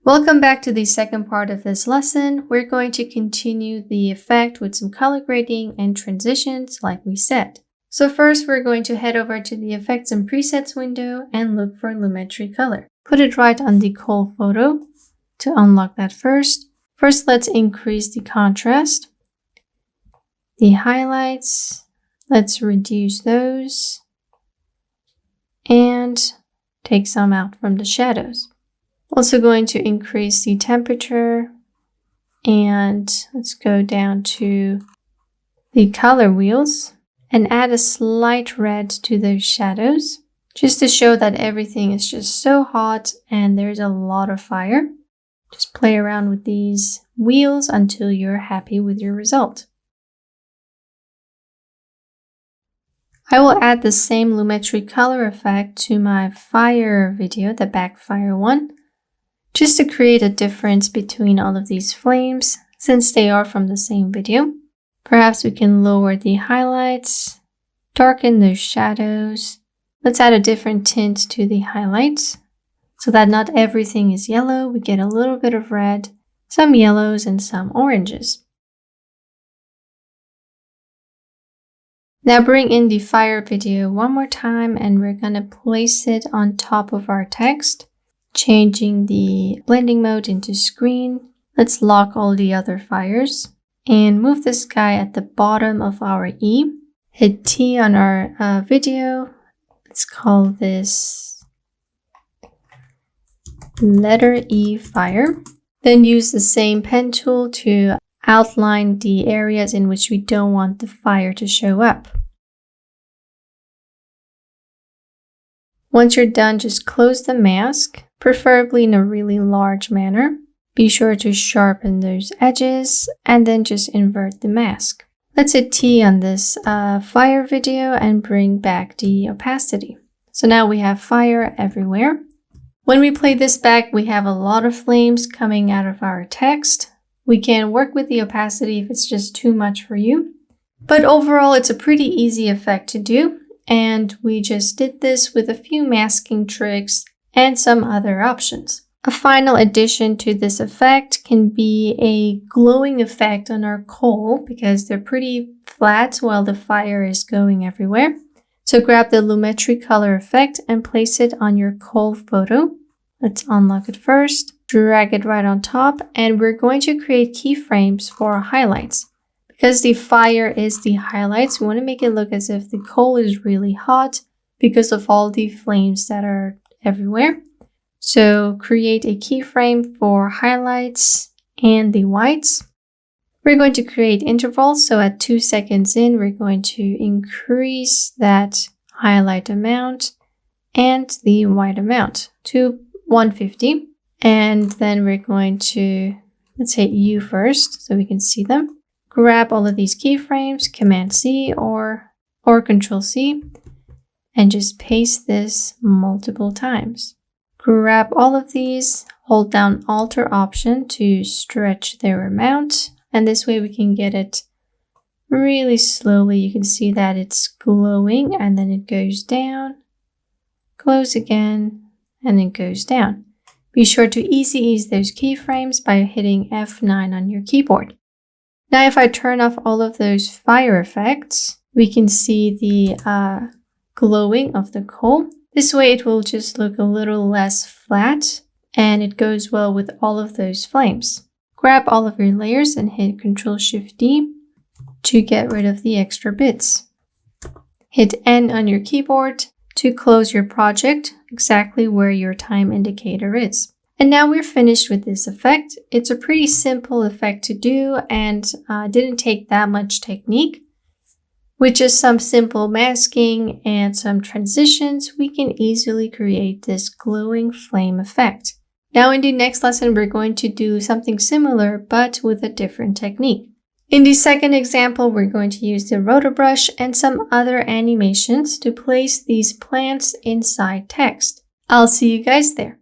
Welcome back to the second part of this lesson. We're going to continue the effect with some color grading and transitions like we said. So first we're going to head over to the Effects and Presets window and look for Lumetri Color. Put it right on the Kohl photo to unlock that first. First let's increase the contrast. The highlights, let's reduce those and take some out from the shadows. Also going to increase the temperature and let's go down to the color wheels and add a slight red to those shadows just to show that everything is just so hot and there's a lot of fire. Just play around with these wheels until you're happy with your result. I will add the same Lumetri color effect to my fire video, the backfire one, just to create a difference between all of these flames since they are from the same video. Perhaps we can lower the highlights, darken those shadows. Let's add a different tint to the highlights so that not everything is yellow. We get a little bit of red, some yellows, and some oranges. Now bring in the fire video one more time and we're going to place it on top of our text, changing the blending mode into screen. Let's lock all the other fires and move this guy at the bottom of our E. Hit T on our video. Let's call this letter E fire. Then use the same pen tool to outline the areas in which we don't want the fire to show up. Once you're done, just close the mask, preferably in a really large manner. Be sure to sharpen those edges and then just invert the mask. Let's hit T on this fire video and bring back the opacity. So now we have fire everywhere. When we play this back, we have a lot of flames coming out of our text. We can work with the opacity if it's just too much for you. But overall, it's a pretty easy effect to do. And we just did this with a few masking tricks and some other options. A final addition to this effect can be a glowing effect on our coal because they're pretty flat while the fire is going everywhere. So grab the Lumetri color effect and place it on your coal photo. Let's unlock it first, drag it right on top, and we're going to create keyframes for our highlights. Because the fire is the highlights, we want to make it look as if the coal is really hot because of all the flames that are everywhere. So create a keyframe for highlights and the whites. We're going to create intervals. So at 2 seconds in, we're going to increase that highlight amount and the white amount to 150. And then we're going to, let's hit U first so we can see them. Grab all of these keyframes, Command C or Control C, and just paste this multiple times. Grab all of these, hold down Alt or Option to stretch their amount, and this way we can get it really slowly. You can see that it's glowing and then it goes down, close again, and then goes down. Be sure to easy ease those keyframes by hitting F9 on your keyboard. Now if I turn off all of those fire effects, we can see the glowing of the coal. This way it will just look a little less flat and it goes well with all of those flames. Grab all of your layers and hit Ctrl-Shift-D to get rid of the extra bits. Hit N on your keyboard to close your project exactly where your time indicator is. And now we're finished with this effect. It's a pretty simple effect to do and didn't take that much technique. With just some simple masking and some transitions, we can easily create this glowing flame effect. Now in the next lesson, we're going to do something similar, but with a different technique. In the second example, we're going to use the rotor brush and some other animations to place these plants inside text. I'll see you guys there.